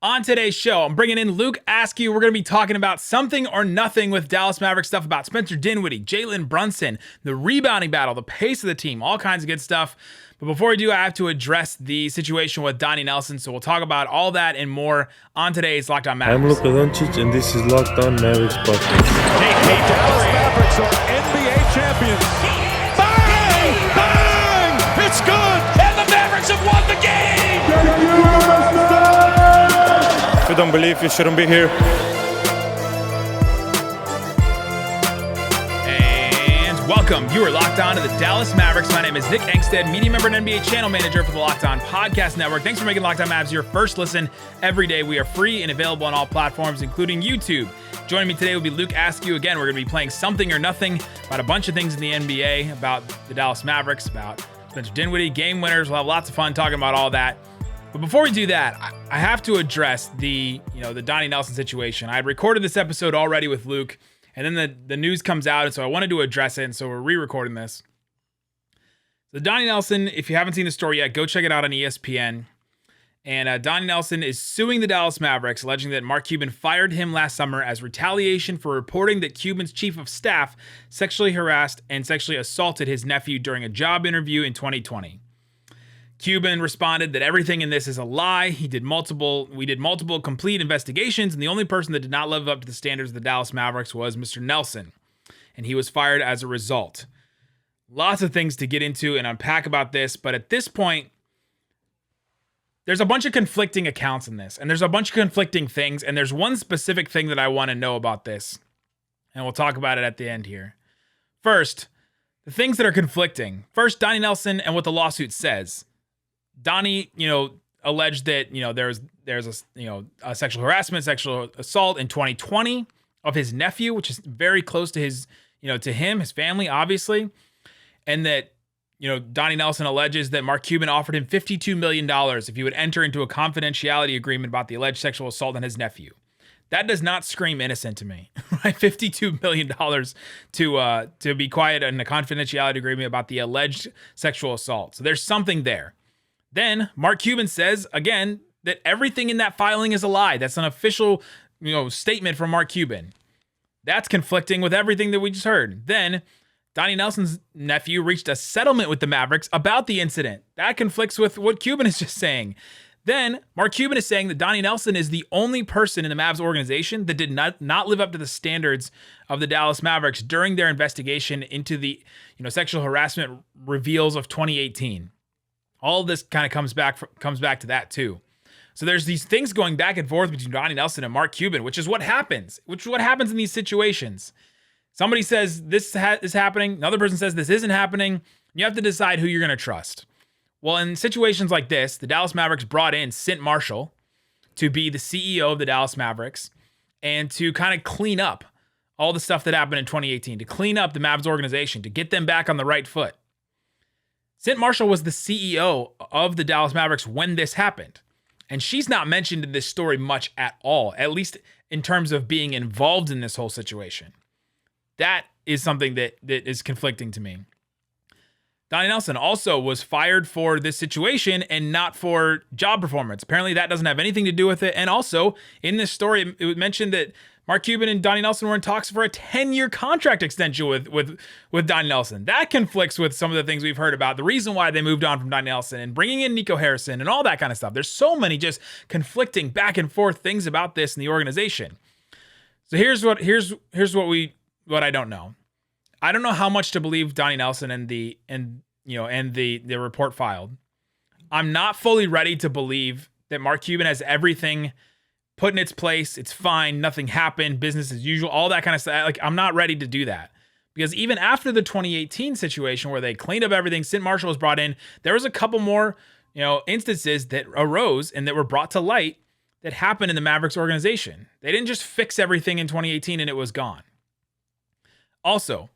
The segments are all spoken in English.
On today's show, I'm bringing in Luke Askew. We're going to be talking about something or nothing with Dallas Mavericks stuff about Spencer Dinwiddie, Jalen Brunson, the rebounding battle, the pace of the team, all kinds of good stuff. But before we do, I have to address the situation with Donnie Nelson. So we'll talk about all that and more on today's Locked On Mavericks. I'm Luka Doncic, and this is Locked On Mavericks podcast. Hey, Dallas Mavericks are NBA champions. Bang! Bang! It's good! And the Mavericks have won the game! If you don't believe, you shouldn't be here. And welcome. You are locked on to the Dallas Mavericks. My name is Nick Angstadt, media member and NBA channel manager for the Locked On Podcast Network. Thanks for making Locked On Mavs your first listen every day. We are free and available on all platforms, including YouTube. Joining me today will be Luke Askew. Again, we're going to be playing something or nothing about a bunch of things in the NBA, about the Dallas Mavericks, about Spencer Dinwiddie, game winners. We'll have lots of fun talking about all that. But before we do that, I have to address the Donnie Nelson situation. I had recorded this episode already with Luke, and then the news comes out, and so I wanted to address it, and so we're re-recording this. So Donnie Nelson, if you haven't seen the story yet, go check it out on ESPN. And Donnie Nelson is suing the Dallas Mavericks, alleging that Mark Cuban fired him last summer as retaliation for reporting that Cuban's chief of staff sexually harassed and sexually assaulted his nephew during a job interview in 2020. Cuban responded that everything in this is a lie. We did multiple complete investigations, and the only person that did not live up to the standards of the Dallas Mavericks was Mr. Nelson, and he was fired as a result. Lots of things to get into and unpack about this, but at this point, there's a bunch of conflicting accounts in this, and there's a bunch of conflicting things, and there's one specific thing that I want to know about this, and we'll talk about it at the end here. First, the things that are conflicting. First, Donnie Nelson and what the lawsuit says. Donnie, alleged that, there's a sexual harassment, sexual assault in 2020 of his nephew, which is very close to his, to him, his family, obviously. And that, Donnie Nelson alleges that Mark Cuban offered him $52 million if he would enter into a confidentiality agreement about the alleged sexual assault on his nephew. That does not scream innocent to me, right? $52 million to be quiet in a confidentiality agreement about the alleged sexual assault. So there's something there. Then Mark Cuban says, again, that everything in that filing is a lie. That's an official, statement from Mark Cuban. That's conflicting with everything that we just heard. Then Donnie Nelson's nephew reached a settlement with the Mavericks about the incident. That conflicts with what Cuban is just saying. Then Mark Cuban is saying that Donnie Nelson is the only person in the Mavs organization that did not live up to the standards of the Dallas Mavericks during their investigation into the, sexual harassment reveals of 2018. All of this kind of comes back to that too. So there's these things going back and forth between Donnie Nelson and Mark Cuban, which is what happens. In these situations. Somebody says this is happening. Another person says this isn't happening. You have to decide who you're going to trust. Well, in situations like this, the Dallas Mavericks brought in Cint Marshall to be the CEO of the Dallas Mavericks and to kind of clean up all the stuff that happened in 2018, to clean up the Mavs organization, to get them back on the right foot. Cint Marshall was the CEO of the Dallas Mavericks when this happened. And she's not mentioned in this story much at all, at least in terms of being involved in this whole situation. That is something that is conflicting to me. Donnie Nelson also was fired for this situation and not for job performance. Apparently that doesn't have anything to do with it. And also in this story, it was mentioned that Mark Cuban and Donnie Nelson were in talks for a 10-year contract extension with Donnie Nelson. That conflicts with some of the things we've heard about the reason why they moved on from Donnie Nelson and bringing in Nico Harrison and all that kind of stuff. There's so many just conflicting back and forth things about this in the organization. So here's what I don't know. I don't know how much to believe Donnie Nelson and the report filed. I'm not fully ready to believe that Mark Cuban has everything put in its place. It's fine. Nothing happened. Business as usual. All that kind of stuff. Like, I'm not ready to do that. Because even after the 2018 situation where they cleaned up everything, Cint Marshall was brought in, there was a couple more, instances that arose and that were brought to light that happened in the Mavericks organization. They didn't just fix everything in 2018 and it was gone. Also,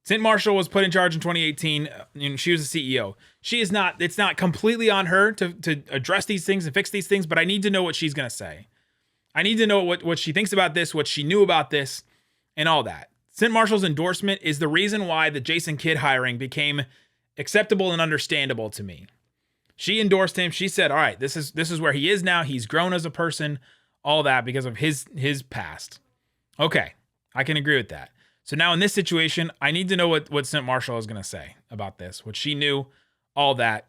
Cint Marshall was put in charge in 2018. She was the CEO. It's not completely on her to address these things and fix these things, but I need to know what she's going to say. I need to know what she thinks about this, what she knew about this, and all that. Cint Marshall's endorsement is the reason why the Jason Kidd hiring became acceptable and understandable to me. She endorsed him. She said, all right, this is where he is now. He's grown as a person, all that because of his past. Okay, I can agree with that. So now in this situation, I need to know what St. Marshall is going to say about this, what she knew, all that,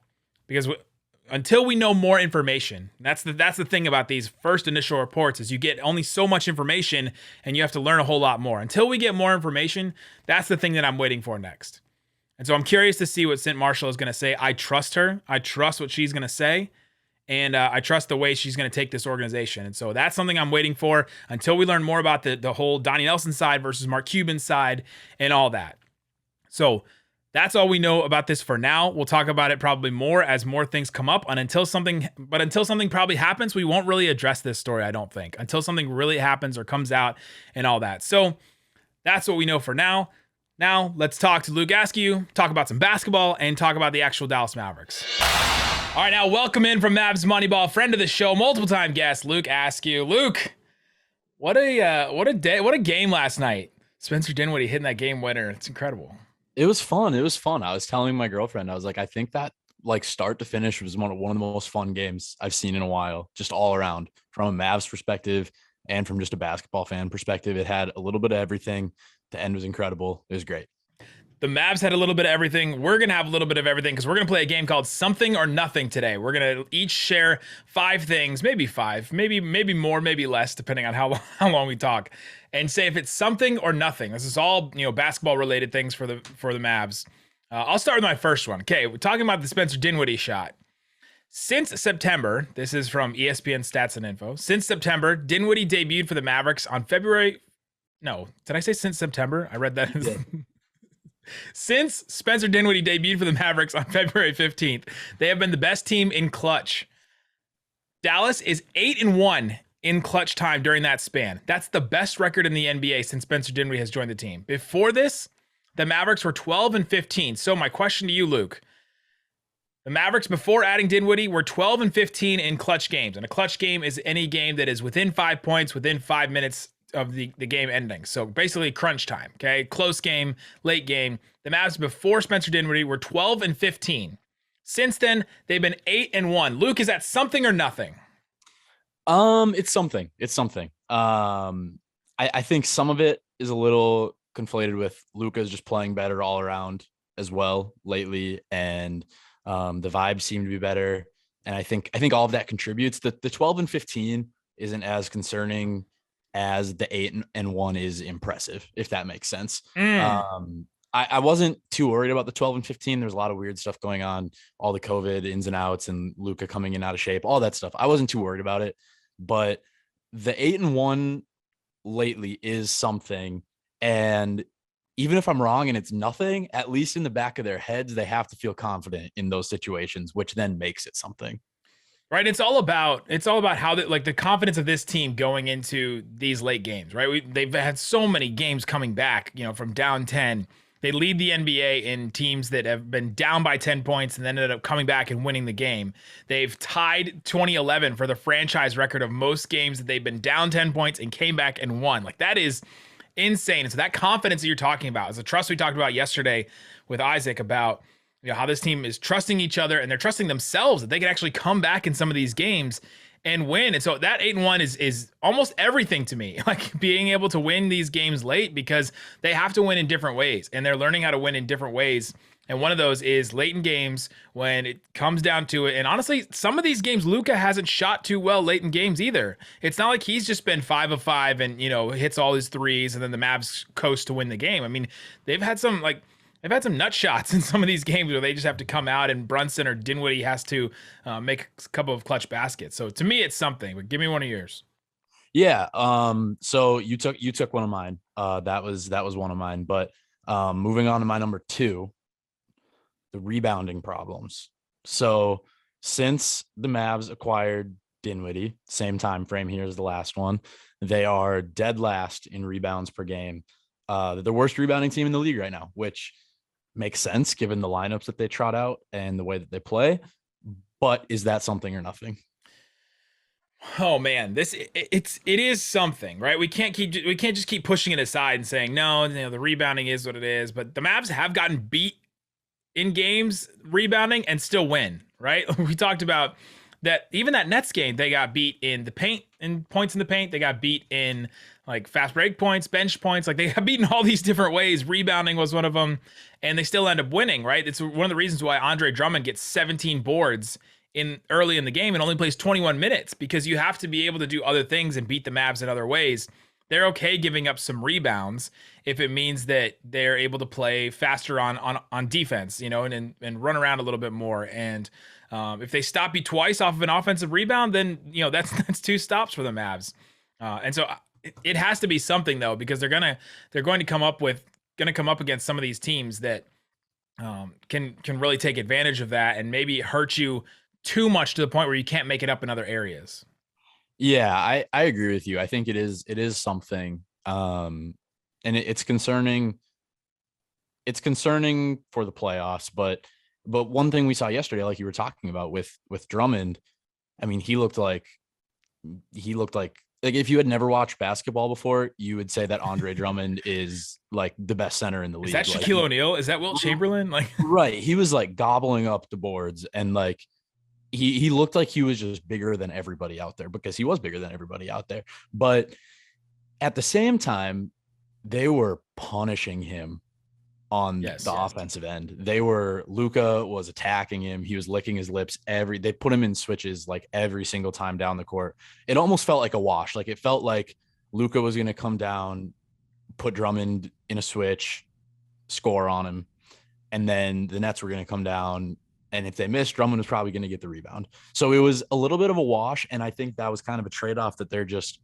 because until we know more information, that's the thing about these first initial reports is you get only so much information and you have to learn a whole lot more. Until we get more information, that's the thing that I'm waiting for next. And so I'm curious to see what St. Marshall is going to say. I trust her. I trust what she's going to say. And I trust the way she's going to take this organization. And so that's something I'm waiting for until we learn more about the whole Donnie Nelson side versus Mark Cuban side and all that. So that's all we know about this for now. We'll talk about it probably more as more things come up. And until something probably happens, we won't really address this story, I don't think, until something really happens or comes out and all that. So that's what we know for now. Now let's talk to Luke Askew, talk about some basketball, and talk about the actual Dallas Mavericks. All right, now welcome in from Mavs Moneyball, friend of the show, multiple-time guest, Luke Askew. Luke, what a day, what a game last night. Spencer Dinwiddie hitting that game winner. It's incredible. It was fun. I was telling my girlfriend, I was like, I think that like start to finish was one of the most fun games I've seen in a while, just all around from a Mavs perspective and from just a basketball fan perspective. It had a little bit of everything. The end was incredible. It was great. The Mavs had a little bit of everything. We're going to have a little bit of everything because we're going to play a game called Something or Nothing today. We're going to each share 5 things, maybe 5, maybe more, maybe less, depending on how long we talk, and say if it's something or nothing. This is all, basketball related things for the Mavs. I'll start with my first one. Okay, we're talking about the Spencer Dinwiddie shot. Since September, this is from ESPN Stats and Info. Since September, Dinwiddie debuted for the Mavericks on February. No, did I say since September? I read that. Yeah. Since Spencer Dinwiddie debuted for the Mavericks on February 15th, they have been the best team in clutch. Dallas is 8-1 in clutch time during that span. That's the best record in the NBA since Spencer Dinwiddie has joined the team. Before this, the Mavericks were 12-15. So my question to you, Luke, the Mavericks before adding Dinwiddie were 12-15 in clutch games. And a clutch game is any game that is within 5 points, within 5 minutes of the game ending. So basically crunch time, okay? Close game, late game. The Mavs before Spencer Dinwiddie were 12-15. Since then, they've been 8-1. Luke, is that something or nothing? It's something. I think some of it is a little conflated with Luka's just playing better all around as well lately. And the vibes seem to be better. And I think all of that contributes. The 12-15 isn't as concerning as the 8-1 is impressive, if that makes sense. I wasn't too worried about the 12-15. There's a lot of weird stuff going on, all the COVID ins and outs and Luka coming in out of shape, all that stuff. I wasn't too worried about it, but the 8-1 lately is something. And even if I'm wrong and it's nothing, at least in the back of their heads, they have to feel confident in those situations, which then makes it something. Right. It's all about how the confidence of this team going into these late games, right? They've had so many games coming back, from down 10. They lead the NBA in teams that have been down by 10 points and then ended up coming back and winning the game. They've tied 2011 for the franchise record of most games that they've been down 10 points and came back and won. Like, that is insane. And so that confidence that you're talking about is the trust we talked about yesterday with Isaac about how this team is trusting each other and they're trusting themselves that they can actually come back in some of these games and win. And so that 8-1 is almost everything to me, like being able to win these games late because they have to win in different ways and they're learning how to win in different ways. And one of those is late in games when it comes down to it. And honestly, some of these games, Luka hasn't shot too well late in games either. It's not like he's just been 5 of 5 and, hits all his threes and then the Mavs coast to win the game. I mean, they've had some nut shots in some of these games where they just have to come out and Brunson or Dinwiddie has to make a couple of clutch baskets. So to me, it's something, but give me one of yours. Yeah. So you took one of mine. That was one of mine, but moving on to my number 2, the rebounding problems. So since the Mavs acquired Dinwiddie, same time frame here as the last one, they are dead last in rebounds per game. They're the worst rebounding team in the league right now, which makes sense given the lineups that they trot out and the way that they play. But is that something or nothing? Oh man, it is something, right? We can't just keep pushing it aside and saying no, the rebounding is what it is. But the Mavs have gotten beat in games rebounding and still win, right? We talked about that. Even that Nets game, they got beat in the paint, in points in the paint. They got beat in like fast break points, bench points. Like they got beaten all these different ways. Rebounding was one of them, and they still end up winning, right? It's one of the reasons why Andre Drummond gets 17 boards early in the game and only plays 21 minutes, because you have to be able to do other things and beat the Mavs in other ways. They're okay giving up some rebounds if it means that they're able to play faster on defense, and run around a little bit more. And if they stop you twice off of an offensive rebound, then that's 2 stops for the Mavs. And so it has to be something though, because they're going to come up against some of these teams that can really take advantage of that and maybe hurt you too much to the point where you can't make it up in other areas. Yeah, I agree with you. I think it is something, and it's concerning. It's concerning for the playoffs, but one thing we saw yesterday, like you were talking about with Drummond, I mean, he looked like if you had never watched basketball before, you would say that Andre Drummond is like the best center in the league. Is that Shaquille O'Neal? Is that Wilt Chamberlain? Like, right. He was like gobbling up the boards, and like he looked like he was just bigger than everybody out there, because he was bigger than everybody out there. But at the same time, they were punishing him on the offensive end. Luka was attacking him. He was licking his lips they put him in switches like every single time down the court. It almost felt like a wash. Like it felt like Luka was going to come down, put Drummond in a switch, score on him, and then the Nets were going to come down, and if they missed, Drummond was probably going to get the rebound. So it was a little bit of a wash, and I think that was kind of a trade-off that they're just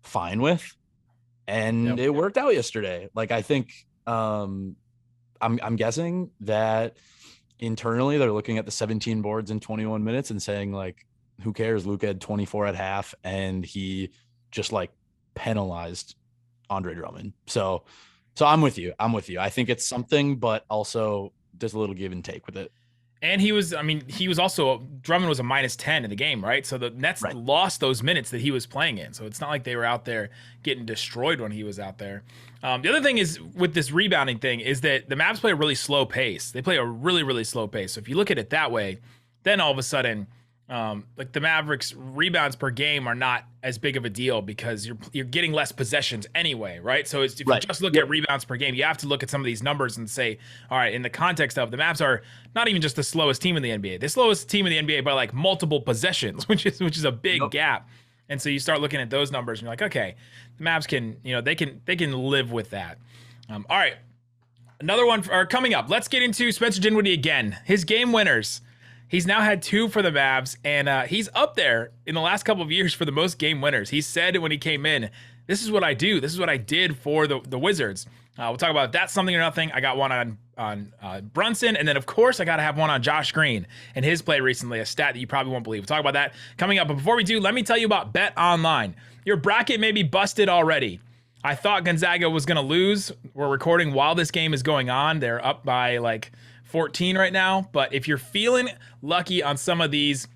fine with. And it worked out yesterday. Like, I think I'm guessing that internally they're looking at the 17 boards in 21 minutes and saying, like, who cares? Luka had 24 at half, and he just like penalized Andre Drummond. So I'm with you. I think it's something, but also there's a little give and take with it. And Drummond was a -10 in the game, right? So the Nets lost those minutes that he was playing in. So it's not like they were out there getting destroyed when he was out there. The other thing is with this rebounding thing is that the Mavs play a really slow pace. They play a really, really slow pace. So if you look at it that way, then all of a sudden, like the Mavericks rebounds per game are not as big of a deal because you're getting less possessions anyway, right? So if you just look at rebounds per game, you have to look at some of these numbers and say, all right, in the context of the Mavs are not even just the slowest team in the NBA, the slowest team in the NBA by like multiple possessions, which is a big gap. And so you start looking at those numbers and you're like, okay, the Mavs can, they can live with that. All right, another one coming up. Let's get into Spencer Dinwiddie again. His game winners. He's now had 2 for the Mavs, and he's up there in the last couple of years for the most game winners. He said when he came in, this is what I do. This is what I did for the Wizards. We'll talk about That's Something or Nothing. I got one on Brunson, and then, of course, I got to have one on Josh Green and his play recently, a stat that you probably won't believe. We'll talk about that coming up. But before we do, let me tell you about Bet Online. Your bracket may be busted already. I thought Gonzaga was going to lose. We're recording while this game is going on. They're up by like 14 right now, but if you're feeling lucky on some of these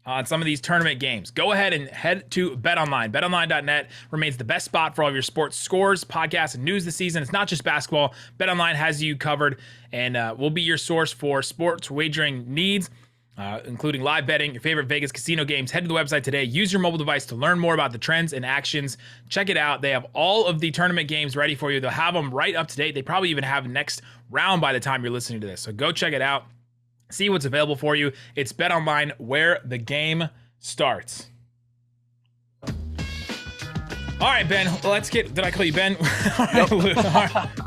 tournament games, go ahead and head to BetOnline. BetOnline.net remains the best spot for all of your sports scores, podcasts, and news this season. It's not just basketball. BetOnline has you covered and will be your source for sports wagering needs, including live betting, your favorite Vegas casino games. Head to the website today. Use your mobile device to learn more about the trends and actions. Check it out. They have all of the tournament games ready for you. They'll have them right up to date. They probably even have next round by the time you're listening to this. So go check it out. See what's available for you. It's BetOnline, where the game starts. All right, Ben, did I call you Ben? All right, Luke.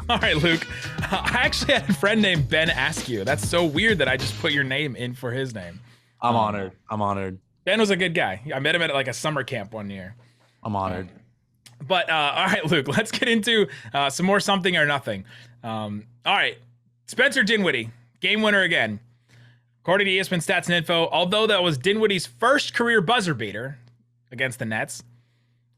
All right, Luke. I actually had a friend named Ben Askew. That's so weird that I just put your name in for his name. I'm honored. Ben was a good guy. I met him at like a summer camp one year. I'm honored. But all right, Luke, let's get into some more Something or Nothing. All right, Spencer Dinwiddie, game winner again. According to ESPN Stats and Info, although that was Dinwiddie's first career buzzer beater against the Nets,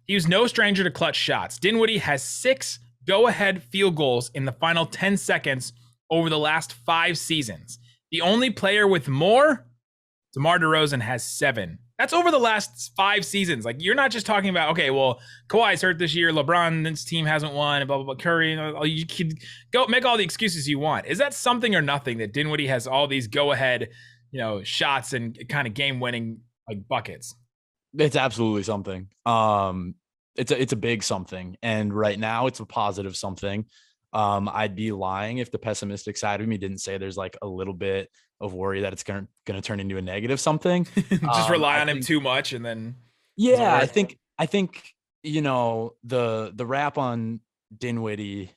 he was no stranger to clutch shots. Dinwiddie has 6 go-ahead field goals in the final 10 seconds over the last 5 seasons. The only player with more, DeMar DeRozan, has 7. That's over the last 5 seasons. Like, you're not just talking about, okay, well, Kawhi's hurt this year, LeBron's team hasn't won, and blah, blah, blah, Curry, you can go make all the excuses you want. Is that something or nothing that Dinwiddie has all these go-ahead shots and kind of game winning like buckets. It's absolutely something. It's a big something. And right now it's a positive something. I'd be lying if the pessimistic side of me didn't say there's like a little bit of worry that it's going to turn into a negative something. Just rely on him too much. And then. Yeah, I think, the rap on Dinwiddie,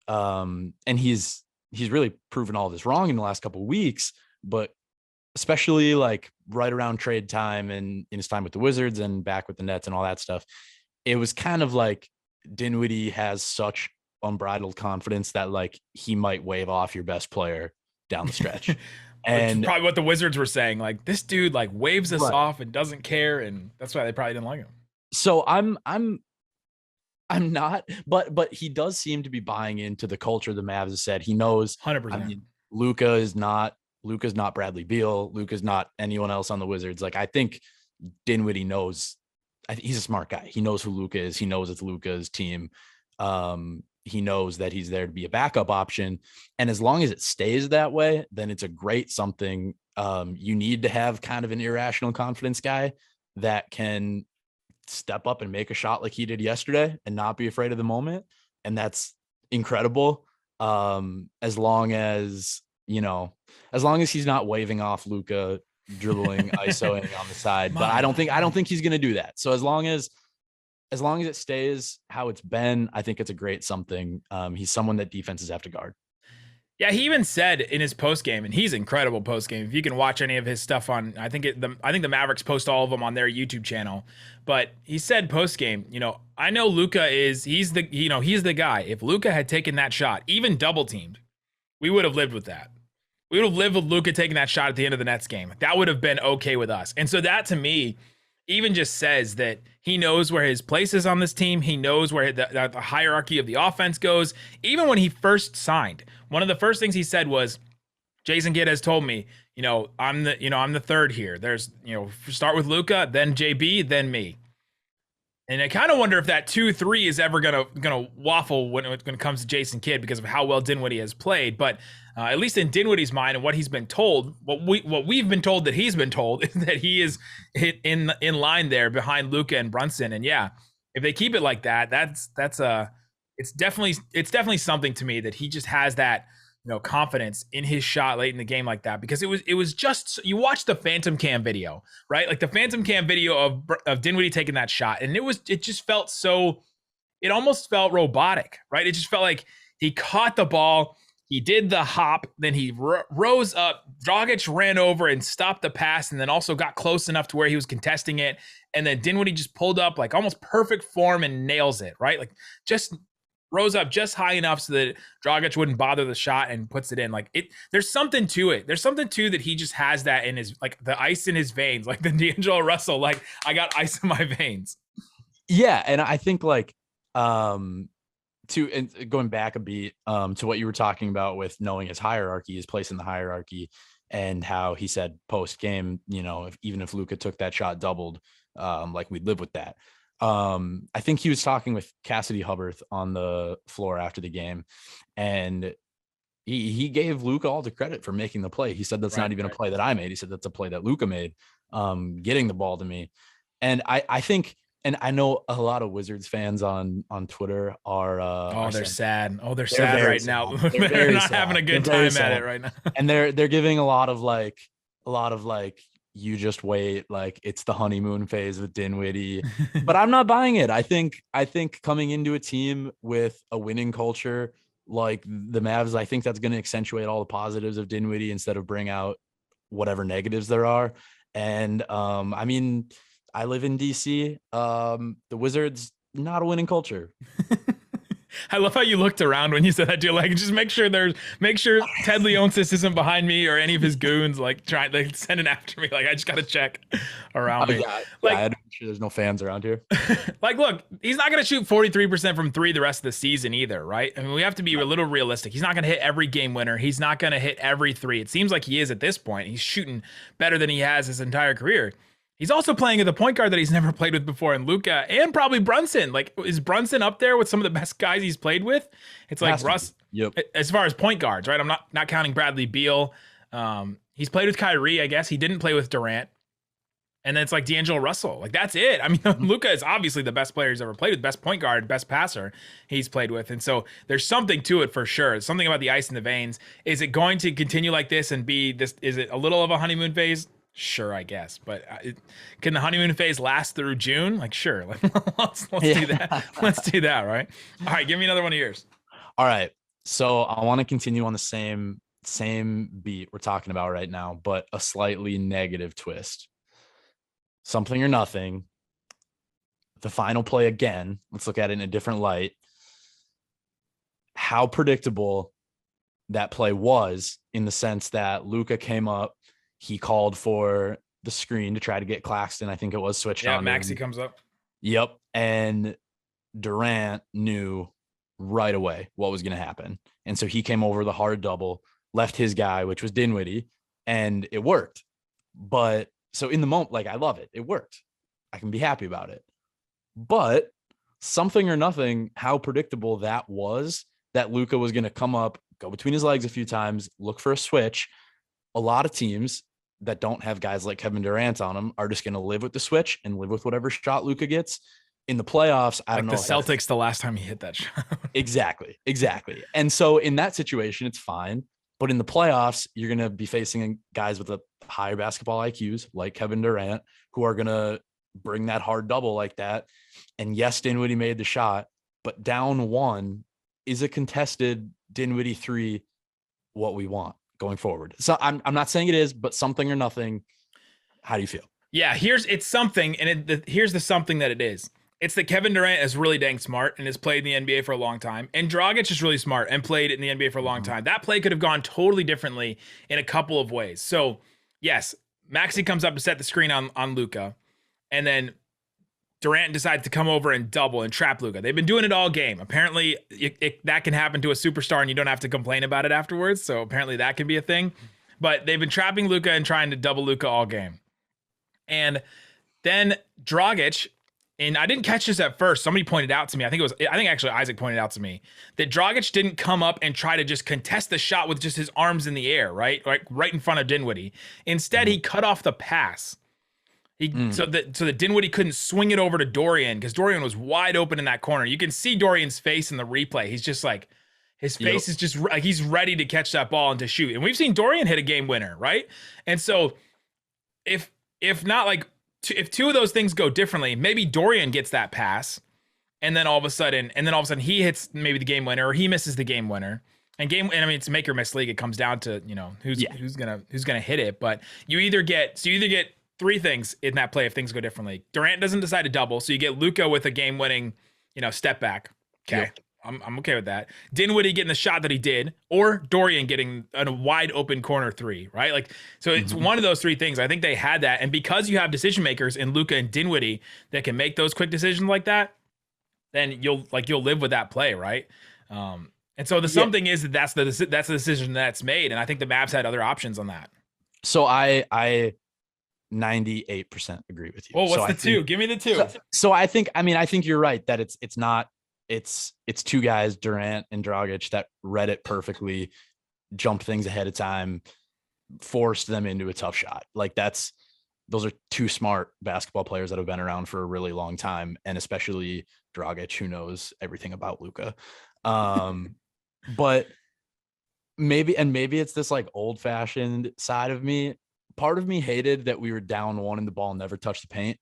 and he's really proven all this wrong in the last couple of weeks, but especially like right around trade time and in his time with the Wizards and back with the Nets and all that stuff, it was kind of like Dinwiddie has such unbridled confidence that like he might wave off your best player down the stretch. And probably what the Wizards were saying, like this dude like waves us off and doesn't care, and that's why they probably didn't like him. So I'm not, but he does seem to be buying into the culture the Mavs have said. He knows 100%. I mean, Luka's not Bradley Beal. Luka's not anyone else on the Wizards. Like I think Dinwiddie knows. He's a smart guy. He knows who Luka is. He knows it's Luka's team. He knows that he's there to be a backup option. And as long as it stays that way, then it's a great something. You need to have kind of an irrational confidence guy that can step up and make a shot like he did yesterday and not be afraid of the moment. And that's incredible. As long as he's not waving off Luka, dribbling, isoing on the side, but I don't think he's going to do that. So as long as it stays how it's been, I think it's a great something. He's someone that defenses have to guard. Yeah, he even said in his post game, and he's incredible post game. If you can watch any of his stuff on, I think the Mavericks post all of them on their YouTube channel. But he said post game, I know Luka he's the guy. If Luka had taken that shot, even double teamed, we would have lived with that. We would have lived with Luka taking that shot at the end of the Nets game. That would have been okay with us. And so that to me even just says that he knows where his place is on this team. He knows where the hierarchy of the offense goes. Even when he first signed, one of the first things he said was, Jason Kidd has told me, I'm the third here. There's, start with Luka, then JB, then me. And I kind of wonder if that 2-3 is ever gonna waffle when it comes to Jason Kidd because of how well Dinwiddie has played. But at least in Dinwiddie's mind and what he's been told, what we've been told that he's been told is that he is in line there behind Luka and Brunson. And yeah, if they keep it like that, it's definitely something to me that he just has that confidence in his shot late in the game like that, because it was just, you watch the Phantom Cam video, right? Like the Phantom Cam video of Dinwiddie taking that shot, and it just felt it almost felt robotic, right? It just felt like he caught the ball, he did the hop, then he rose up, Dragic ran over and stopped the pass, and then also got close enough to where he was contesting it, and then Dinwiddie just pulled up like almost perfect form and nails it, right? Like just rose up just high enough so that Dragic wouldn't bother the shot and puts it in. Like there's something to it. There's something to that. He just has that in his, like the ice in his veins, like the D'Angelo Russell, like I got ice in my veins. Yeah. And I think like, going back a beat, to what you were talking about with knowing his hierarchy, his place in the hierarchy, and how he said post game, even if Luka took that shot doubled, like we'd live with that. I think he was talking with Cassidy Hubbard on the floor after the game, and he gave Luka all the credit for making the play. He said, that's not even a play that I made. He said, that's a play that Luka made, getting the ball to me. And I think, and I know a lot of Wizards fans on Twitter are they're sad. They're sad right sad. Now. They're not having a good time at it right now. And they're giving a lot of like, you just wait, like it's the honeymoon phase with Dinwiddie, but I'm not buying it. I think coming into a team with a winning culture like the Mavs, I think that's going to accentuate all the positives of Dinwiddie instead of bring out whatever negatives there are. And I mean, I live in DC. The Wizards, not a winning culture. I love how you looked around when you said that too. Like, just make sure Ted Leonsis isn't behind me or any of his goons like trying to send it after me. Like, I just gotta check around me. Yeah, like, I had to make sure there's no fans around here. Like, look, he's not gonna shoot 43% from three the rest of the season either, right? I mean, we have to be a little realistic. He's not gonna hit every game winner. He's not gonna hit every three. It seems like he is at this point. He's shooting better than he has his entire career. He's also playing at the point guard that he's never played with before in Luka and probably Brunson. Like, is Brunson up there with some of the best guys he's played with? It's like Russ, yep. As far as point guards, right? I'm not counting Bradley Beal. He's played with Kyrie, I guess. He didn't play with Durant. And then it's like D'Angelo Russell. Like, that's it. I mean, Luka is obviously the best player he's ever played with, best point guard, best passer he's played with. And so there's something to it for sure. Something about the ice in the veins. Is it going to continue like this and be this? Is it a little of a honeymoon phase? Sure, I guess. But can the honeymoon phase last through June? Like, sure. Like, let's do that. Let's do that, right? All right, give me another one of yours. All right. So I want to continue on the same beat we're talking about right now, but a slightly negative twist. Something or nothing. The final play again. Let's look at it in a different light. How predictable that play was, in the sense that Luka came up, he called for the screen to try to get Claxton. I think it was switched on. Yeah, Maxey comes up. Yep. And Durant knew right away what was going to happen. And so he came over the hard double, left his guy, which was Dinwiddie, and it worked. But so in the moment, like, I love it. It worked. I can be happy about it. But something or nothing, how predictable that was, that Luka was going to come up, go between his legs a few times, look for a switch. A lot of teams that don't have guys like Kevin Durant on them are just going to live with the switch and live with whatever shot Luka gets. In the playoffs, I don't know. The Celtics, the last time he hit that shot. Exactly. And so in that situation, it's fine. But in the playoffs, you're going to be facing guys with a higher basketball IQs like Kevin Durant, who are going to bring that hard double like that. And yes, Dinwiddie made the shot, but down one, is a contested Dinwiddie 3 what we want going forward? So I'm not saying it is, but something or nothing. How do you feel? Yeah, it's something, and here's the something that it is. It's that Kevin Durant is really dang smart and has played in the NBA for a long time. And Dragic is really smart and played in the NBA for a long time. That play could have gone totally differently in a couple of ways. So, yes, Maxey comes up to set the screen on Luka. And then Durant decides to come over and double and trap Luka. They've been doing it all game. Apparently, that can happen to a superstar and you don't have to complain about it afterwards. So apparently that can be a thing. But they've been trapping Luka and trying to double Luka all game. And then Dragic... And I didn't catch this at first. Somebody pointed out to me. I think actually Isaac pointed out to me that Dragic didn't come up and try to just contest the shot with just his arms in the air, right? Like right in front of Dinwiddie. Instead, he cut off the pass. So that Dinwiddie couldn't swing it over to Dorian, because Dorian was wide open in that corner. You can see Dorian's face in the replay. He's just like, his face is just like he's ready to catch that ball and to shoot. And we've seen Dorian hit a game winner, right? And so if not like, if two of those things go differently, maybe Dorian gets that pass, and then all of a sudden he hits maybe the game winner, or he misses the game winner. And I mean, it's a make or miss league. It comes down to, who's gonna hit it. But you either get three things in that play if things go differently. Durant doesn't decide to double, so you get Luka with a game winning, step back. Okay. Yep. I'm okay with that. Dinwiddie getting the shot that he did, or Dorian getting a wide open corner 3, right? Like, so it's one of those three things. I think they had that. And because you have decision makers in Luka and Dinwiddie that can make those quick decisions like that, then you'll live with that play, right? And so the something is that's the decision that's made. And I think the Mavs had other options on that. So I 98% agree with you. Well, what's the 2? Give me the 2. So I think you're right that it's two guys, Durant and Dragic, that read it perfectly, jumped things ahead of time, forced them into a tough shot. Like those are two smart basketball players that have been around for a really long time. And especially Dragic, who knows everything about Luka. But maybe it's this like old fashioned side of me. Part of me hated that we were down 1 and the ball never touched the paint.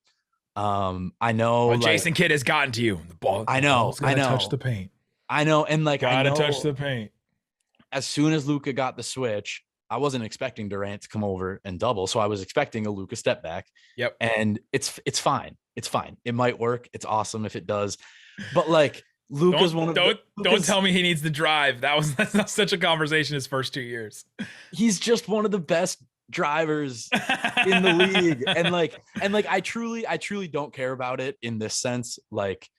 I know Jason Kidd has gotten to you. The ball. I know. Touch the paint. I know. And gotta touch the paint. As soon as Luka got the switch, I wasn't expecting Durant to come over and double. So I was expecting a Luka step back. Yep. And it's fine. It's fine. It might work. It's awesome if it does. But like Luka's don't tell me he needs the drive. That's not such a conversation his first 2 years. He's just one of the best drivers in the league. And I truly don't care about it in this sense. Like,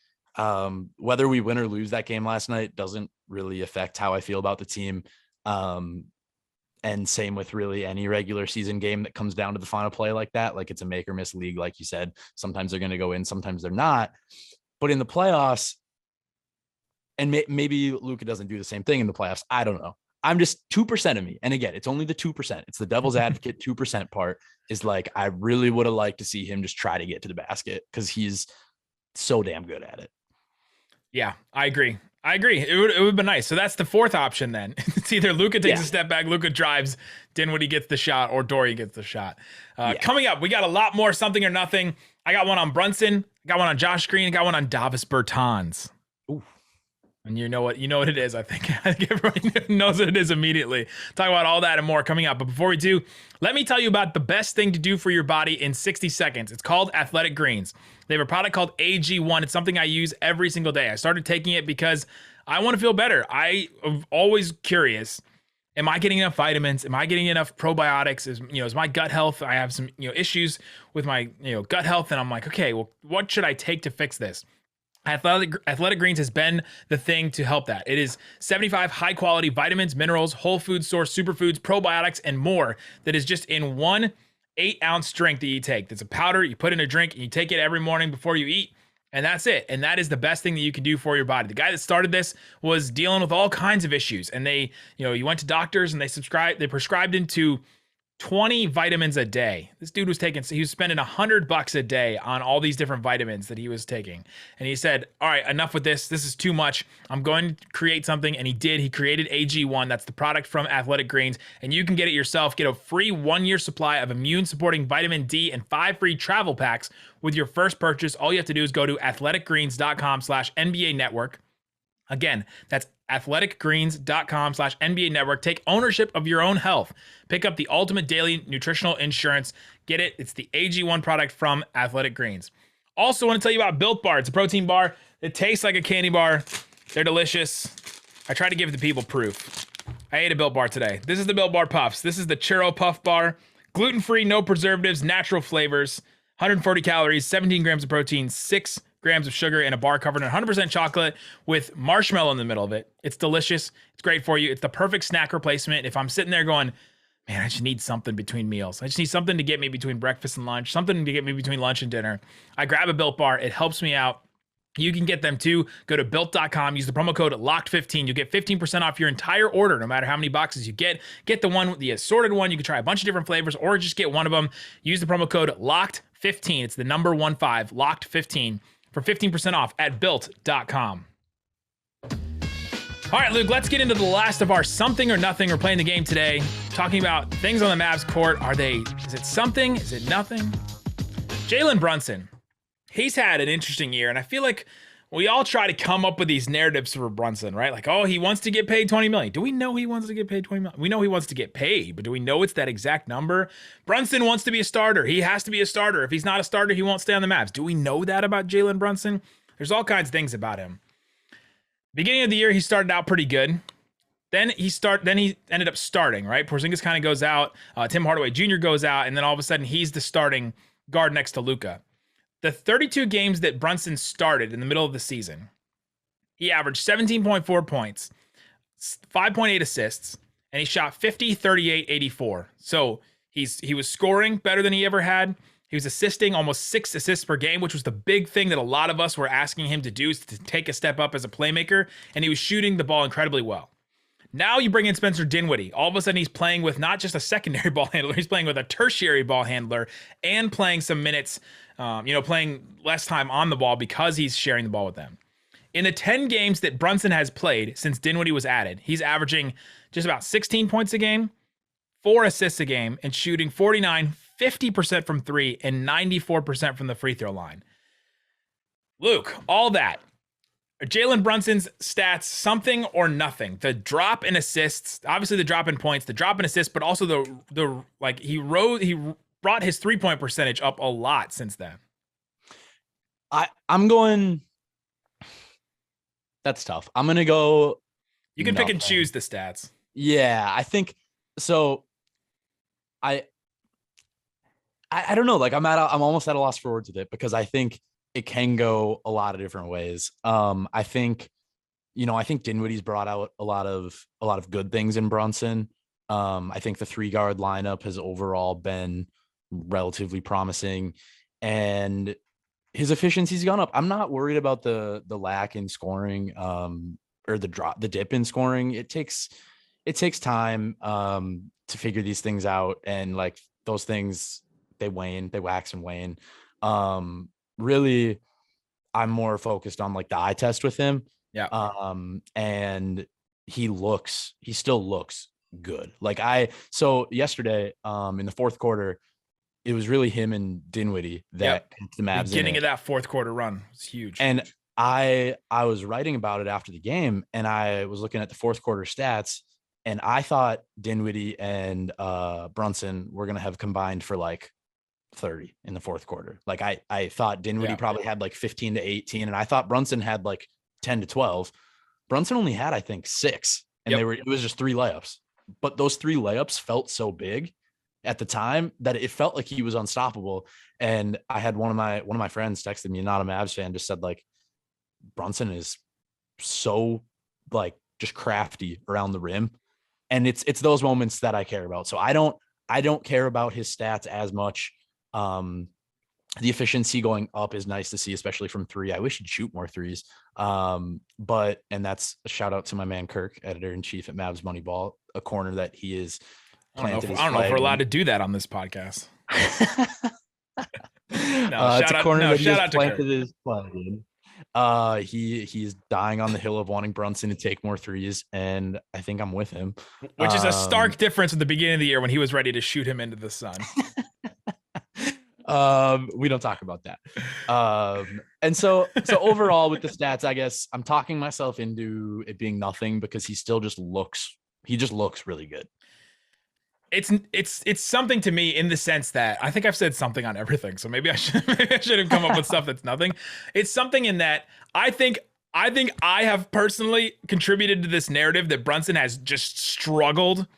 whether we win or lose that game last night doesn't really affect how I feel about the team. And same with really any regular season game that comes down to the final play like that. Like, it's a make or miss league. Like you said, sometimes they're going to go in, sometimes they're not. But in the playoffs, and maybe Luka doesn't do the same thing in the playoffs, I don't know. I'm just 2% of me. And again, it's only the 2%. It's the devil's advocate 2% part is like, I really would have liked to see him just try to get to the basket because he's so damn good at it. Yeah, I agree. It would have been nice. So that's the fourth option then. It's either Luka takes a step back, Luka drives, Dinwiddie gets the shot, or Dorian gets the shot. Coming up, we got a lot more something or nothing. I got one on Brunson, got one on Josh Green, I got one on Davis Bertans. Ooh. And you know what it is. I think everybody knows what it is immediately. Talk about all that and more coming up. But before we do, let me tell you about the best thing to do for your body in 60 seconds. It's called Athletic Greens. They have a product called AG1. It's something I use every single day. I started taking it because I want to feel better. I am always curious. Am I getting enough vitamins? Am I getting enough probiotics? Is my gut health? I have some, issues with my, gut health. And I'm like, okay, well, what should I take to fix this? Athletic Greens has been the thing to help that. It is 75 high quality vitamins, minerals, whole food source, superfoods, probiotics, and more that is just in one 8-ounce drink that you take. That's a powder you put in a drink and you take it every morning before you eat. And that's it. And that is the best thing that you can do for your body. The guy that started this was dealing with all kinds of issues. And they, you went to doctors and they prescribed into 20 vitamins a day. This dude was spending $100 a day on all these different vitamins that he was taking. And he said, all right, enough with this. This is too much. I'm going to create something. And he did. He created AG1. That's the product from Athletic Greens. And you can get it yourself. Get a free 1-year supply of immune supporting vitamin D and 5 free travel packs with your first purchase. All you have to do is go to athleticgreens.com/NBA network. Again, that's athleticgreens.com/NBA network. Take ownership of your own health. Pick up the ultimate daily nutritional insurance. Get it. It's the AG1 product from Athletic Greens. Also want to tell you about Built Bar. It's a protein bar. It tastes like a candy bar. They're delicious. I try to give the people proof. I ate a Built Bar today. This is the Built Bar Puffs. This is the Churro Puff Bar. Gluten-free, no preservatives, natural flavors, 140 calories, 17 grams of protein, 6 grams of sugar, and a bar covered in 100% chocolate with marshmallow in the middle of it. It's delicious. It's great for you. It's the perfect snack replacement. If I'm sitting there going, man, I just need something between meals. I just need something to get me between breakfast and lunch, something to get me between lunch and dinner. I grab a Built Bar. It helps me out. You can get them too. Go to built.com. Use the promo code LOCKED15. You'll get 15% off your entire order, no matter how many boxes you get. Get the one, the assorted one. You can try a bunch of different flavors or just get one of them. Use the promo code LOCKED15. It's the number 15, LOCKED15. For 15% off at built.com. All right, Luke, let's get into the last of our something or nothing. We're playing the game today, talking about things on the Mavs court. Is it something? Is it nothing? Jalen Brunson, he's had an interesting year, and I feel like we all try to come up with these narratives for Brunson, right? Like, oh, he wants to get paid $20 million. Do we know he wants to get paid $20 million? We know he wants to get paid, but do we know it's that exact number? Brunson wants to be a starter. He has to be a starter. If he's not a starter, he won't stay on the Mavs. Do we know that about Jalen Brunson? There's all kinds of things about him. Beginning of the year, he started out pretty good. Then he ended up starting, right? Porzingis kind of goes out. Tim Hardaway Jr. goes out, and then all of a sudden, he's the starting guard next to Luka. The 32 games that Brunson started in the middle of the season, he averaged 17.4 points, 5.8 assists, and he shot 50, 38, 84. So he was scoring better than he ever had. He was assisting almost 6 assists per game, which was the big thing that a lot of us were asking him to do, is to take a step up as a playmaker, and he was shooting the ball incredibly well. Now you bring in Spencer Dinwiddie. All of a sudden, he's playing with not just a secondary ball handler, he's playing with a tertiary ball handler and playing some minutes, playing less time on the ball because he's sharing the ball with them. In the 10 games that Brunson has played since Dinwiddie was added, he's averaging just about 16 points a game, 4 assists a game, and shooting 50% from 3 and 94% from the free throw line. Luke, all that. Jalen Brunson's stats, something or nothing. The drop in assists, obviously the drop in points, the drop in assists, but also he brought his 3-point percentage up a lot since then. I'm going. That's tough. I'm going to go. You can pick and choose the stats. Yeah, I think so. I don't know. Like I'm almost at a loss for words with it because I think it can go a lot of different ways. I think Dinwiddie's brought out a lot of good things in Brunson. I think the 3-guard lineup has overall been relatively promising, and his efficiency's gone up. I'm not worried about the lack in scoring, or the dip in scoring. It takes it takes time to figure these things out, and like those things, they wax and wane. Really, I'm more focused on like the eye test with him. Yeah. And he still looks good. So yesterday, in the fourth quarter, it was really him and Dinwiddie that kept the Mavs beginning of that fourth quarter run was huge. And I was writing about it after the game, and I was looking at the fourth quarter stats, and I thought Dinwiddie and Brunson were going to have combined for like 30 in the fourth quarter. Like I thought Dinwiddie probably had like 15 to 18, and I thought Brunson had like 10 to 12. Brunson only had, I think, 6, and it was just 3 layups. But those 3 layups felt so big at the time that it felt like he was unstoppable. And I had one of my friends texted me, not a Mavs fan, just said like, Brunson is so like just crafty around the rim. And it's those moments that I care about. So I don't care about his stats as much. The efficiency going up is nice to see, especially from 3. I wish he'd shoot more 3s. And that's a shout out to my man Kirk, editor-in-chief at Mavs Moneyball, a corner that he is. I don't know if we're allowed to do that on this podcast. It's a corner that he has planted his flag in. He's dying on the hill of wanting Brunson to take more 3s, and I think I'm with him. Which is a stark difference at the beginning of the year when he was ready to shoot him into the sun. We don't talk about that. And so overall with the stats, I guess I'm talking myself into it being nothing because he just looks really good. It's something to me in the sense that I think I've said something on everything. So maybe I should have come up with stuff that's nothing. It's something in that I think I have personally contributed to this narrative that Brunson has just struggled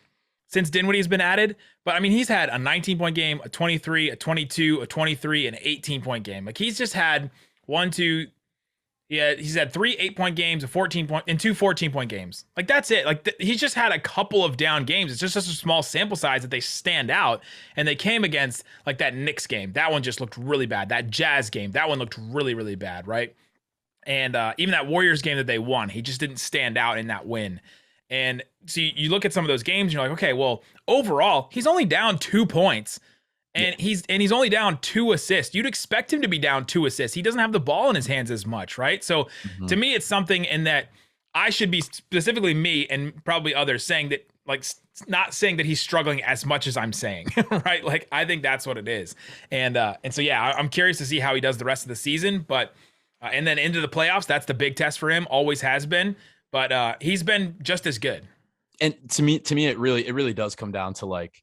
since Dinwiddie has been added. But I mean, he's had a 19-point game, a 23, a 22, a 23, and an 18-point game. Like he's just had he's had 3 8-point games, a 14-point, and 2 14-point games. Like that's it. Like he's just had a couple of down games. It's just such a small sample size that they stand out. And they came against like that Knicks game. That one just looked really bad. That Jazz game, that one looked really, really bad, right? And even that Warriors game that they won, he just didn't stand out in that win. And so you look at some of those games, and you're like, okay, well, overall, he's only down 2 points. And he's only down 2 assists. You'd expect him to be down 2 assists. He doesn't have the ball in his hands as much, right? So to me, it's something in that I should be, specifically me and probably others, saying that, like, not saying that he's struggling as much as I'm saying, right? Like, I think that's what it is. And so, yeah, I'm curious to see how he does the rest of the season. But and then into the playoffs, that's the big test for him. Always has been. But he's been just as good. And to me, it really does come down to like,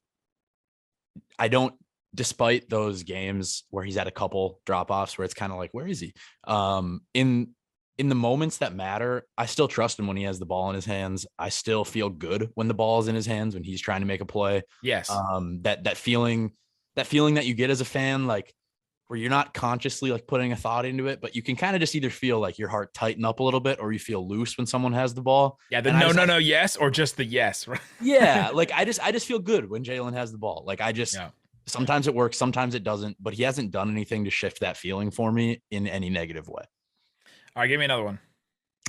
despite those games where he's had a couple drop-offs where it's kind of like, where is he? In the moments that matter, I still trust him when he has the ball in his hands. I still feel good when the ball is in his hands, when he's trying to make a play. Yes. That feeling that you get as a fan, like where you're not consciously like putting a thought into it, but you can kind of just either feel like your heart tighten up a little bit or you feel loose when someone has the ball. Yeah. The no, yes, or just the yes. Right? Yeah. Like I just feel good when Jalen has the ball. Like sometimes it works, sometimes it doesn't, but he hasn't done anything to shift that feeling for me in any negative way. All right, give me another one.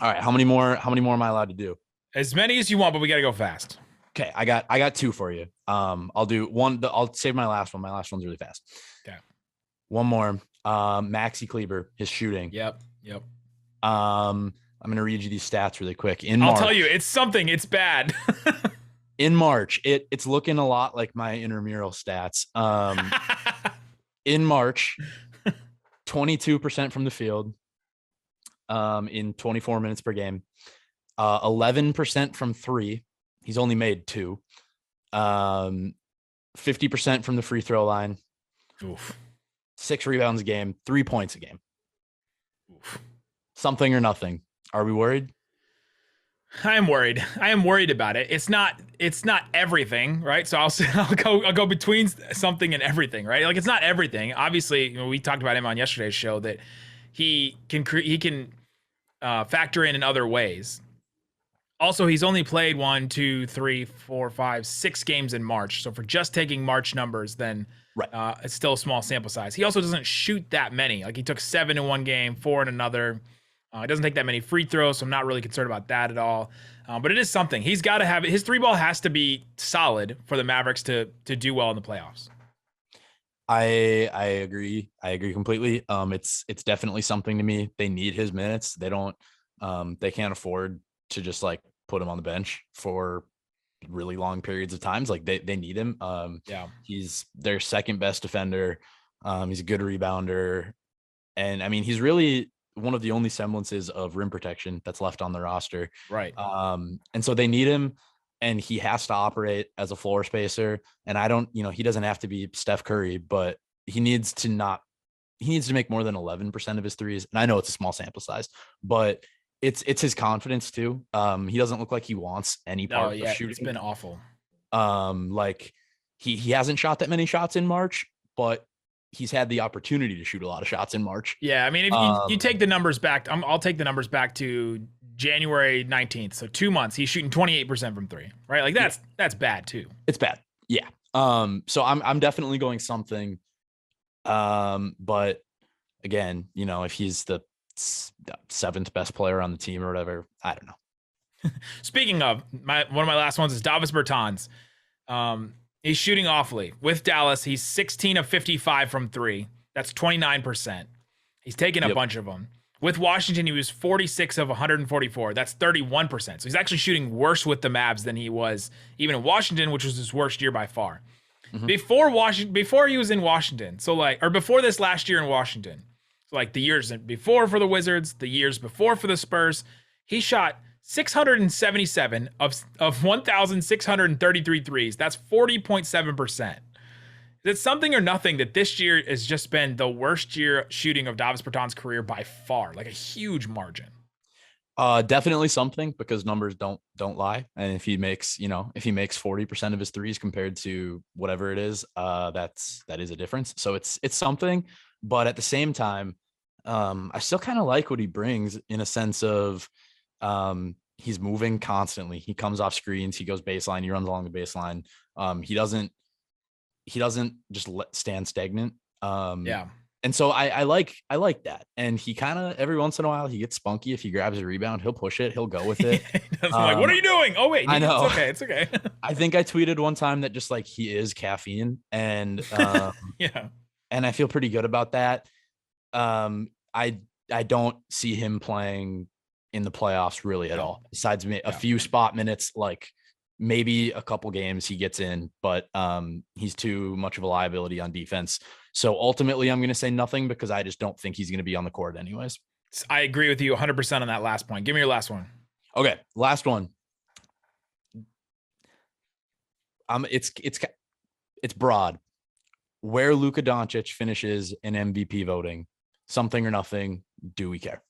All right, how many more am I allowed to do? As many as you want, but we got to go fast. Okay, I got 2 for you. I'll do one. I'll save my last one. My last one's really fast. Okay. One more. Maxi Kleber, his shooting. Yep. I'm gonna read you these stats really quick. I'll tell you, it's something. It's bad. In March, it's looking a lot like my intramural stats. In March, 22% from the field, in 24 minutes per game, 11% from 3. He's only made 2. 50% from the free throw line. Oof. 6 rebounds a game, 3 points a game. Oof. Something or nothing. Are we worried? I am worried. I am worried about it. It's not everything, right? So I'll go between something and everything, right? Like it's not everything. Obviously, we talked about him on yesterday's show that he can factor in other ways. Also, he's only played 1, 2, 3, 4, 5, 6 games in March. So for just taking March numbers, then it's still a small sample size. He also doesn't shoot that many. Like he took 7 in one game, 4 in another. He doesn't take that many free throws, so I'm not really concerned about that at all. But it is something. He's got to have it. His three ball has to be solid for the Mavericks to do well in the playoffs. I agree. I agree completely. It's definitely something to me. They need his minutes. They don't. They can't afford to just like put him on the bench for really long periods of times. Like they need him. He's their second best defender. He's a good rebounder, and I mean he's really one of the only semblances of rim protection that's left on the roster. Right. And so they need him. And he has to operate as a floor spacer. And I don't, he doesn't have to be Steph Curry, but he needs to make more than 11% of his threes. And I know it's a small sample size, but it's his confidence too. He doesn't look like he wants any part of shooting. It's been awful. Like he hasn't shot that many shots in March, but he's had the opportunity to shoot a lot of shots in March. Yeah. I mean, if you take the numbers back, I'll take the numbers back to January 19th. So 2 months, he's shooting 28% from three, right? Like that's bad too. It's bad. Yeah. So I'm definitely going something. But again, if he's the seventh best player on the team or whatever, I don't know. Speaking of one of my last ones is Davis Bertans. He's shooting awfully with Dallas. He's 16 of 55 from three. That's 29%. He's taken a bunch of them. With Washington, he was 46 of 144. That's 31%. So he's actually shooting worse with the Mavs than he was even in Washington, which was his worst year by far. Mm-hmm. Before he was in Washington, before this last year in Washington, so like the years before for the Wizards, the years before for the Spurs, he shot 677 of 1,633 threes. That's 40.7%. It's something or nothing that this year has just been the worst year shooting of Davis Bertans' career by far, like a huge margin. Definitely something, because numbers don't lie. And if he makes 40% of his threes compared to whatever it is, that is a difference. So it's something, but at the same time, I still kind of like what he brings in a sense of, he's moving constantly. He comes off screens, he goes baseline, he runs along the baseline. He doesn't just stand stagnant. And so I like that. And he kind of, every once in a while, he gets spunky. If he grabs a rebound, he'll push it. He'll go with it. Like, what are you doing? Oh, wait. I know. It's okay. I think I tweeted one time that just like he is caffeine. And and I feel pretty good about that. I don't see him playing in the playoffs really at all. Besides a few spot minutes, like maybe a couple games he gets in, but he's too much of a liability on defense. So ultimately, I'm going to say nothing, because I just don't think he's going to be on the court anyways. I agree with you 100% on that last point. Give me your last one. Okay, last one. It's broad. Where Luka Doncic finishes in MVP voting, something or nothing. Do we care?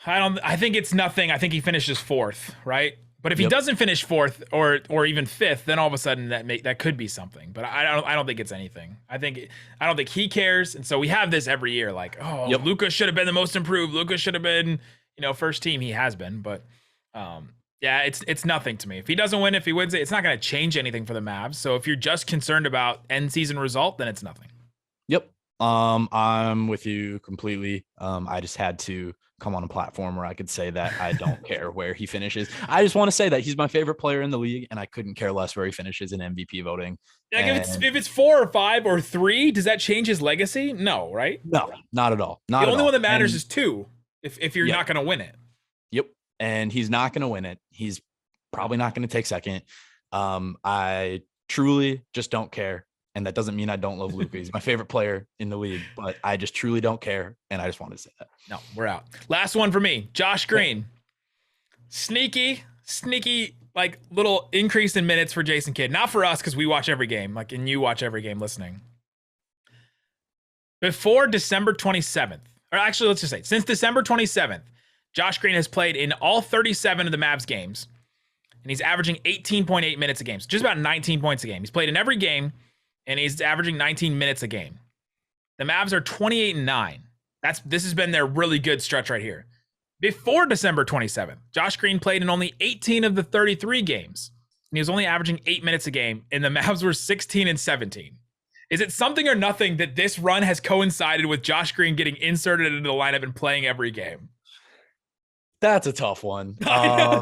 I think it's nothing. I think he finishes fourth, right? But if he doesn't finish fourth or even fifth, then all of a sudden that could be something. But I don't think it's anything. I don't think he cares. And so we have this every year, like, Luka should have been the most improved. Luka should have been, first team. He has been, but it's nothing to me. If he doesn't win, if he wins it, it's not going to change anything for the Mavs. So if you're just concerned about end season result, then it's nothing. Yep. I'm with you completely. I just had to come on a platform where I could say that I don't care where he finishes. I just want to say that he's my favorite player in the league, and I couldn't care less where he finishes in MVP voting. Yeah, if it's 4 or 5 or 3, does that change his legacy? No, right? No, not at all. The only one that matters is 2. If you're not going to win it. Yep, and he's not going to win it. He's probably not going to take second. I truly just don't care. And that doesn't mean I don't love Luka. He's my favorite player in the league, but I just truly don't care. And I just wanted to say that. No, we're out. Last one for me. Josh Green. Sneaky, like little increase in minutes for Jason Kidd. Not for us, because we watch every game, and you watch every game listening. Before December 27th, or actually, let's just say, since December 27th, Josh Green has played in all 37 of the Mavs games, and he's averaging 18.8 minutes a game. So just about 19 points a game. He's played in every game, and he's averaging 19 minutes a game. The Mavs are 28-9. This has been their really good stretch right here. Before December 27th, Josh Green played in only 18 of the 33 games, and he was only averaging 8 minutes a game, and the Mavs were 16-17. Is it something or nothing that this run has coincided with Josh Green getting inserted into the lineup and playing every game? That's a tough one. I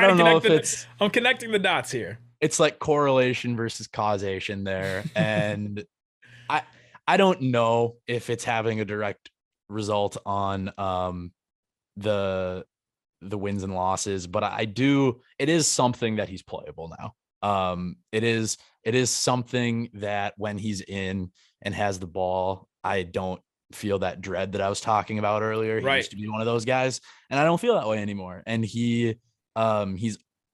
don't know if I'm connecting the dots here. It's like correlation versus causation there. And I don't know if it's having a direct result on the wins and losses, but it is something that he's playable now. It is something that when he's in and has the ball, I don't feel that dread that I was talking about earlier. He used to be one of those guys, and I don't feel that way anymore. And he's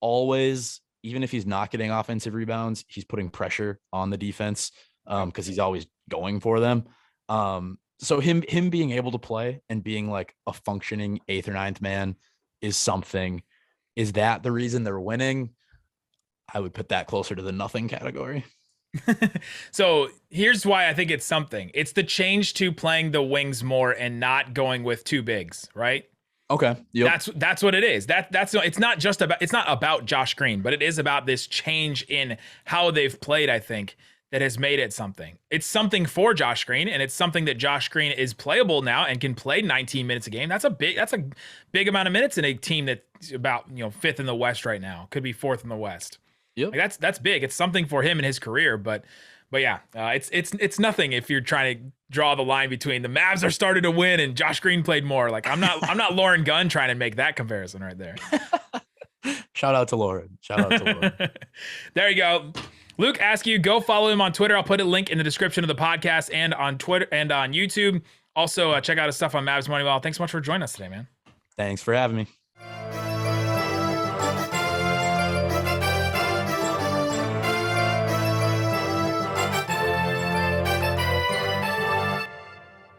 always, even if he's not getting offensive rebounds, he's putting pressure on the defense because he's always going for them. So him being able to play and being like a functioning 8th or 9th man is something. Is that the reason they're winning? I would put that closer to the nothing category. So here's why I think it's something. It's the change to playing the wings more and not going with 2 bigs, right? Okay. Yep. That's what it is. It's not about Josh Green, but it is about this change in how they've played, I think, that has made it something. It's something for Josh Green, and it's something that Josh Green is playable now and can play 19 minutes a game. That's a big amount of minutes in a team that's about 5th in the West right now. Could be 4th in the West. Yep. Like that's big. It's something for him in his career, but yeah, it's nothing if you're trying to draw the line between the Mavs are starting to win and Josh Green played more. Like I'm not Lauren Gunn trying to make that comparison right there. Shout out to Lauren. There you go. Luke Askew, go follow him on Twitter. I'll put a link in the description of the podcast and on Twitter and on YouTube. Also, check out his stuff on Mavs Moneyball. Thanks so much for joining us today, man. Thanks for having me.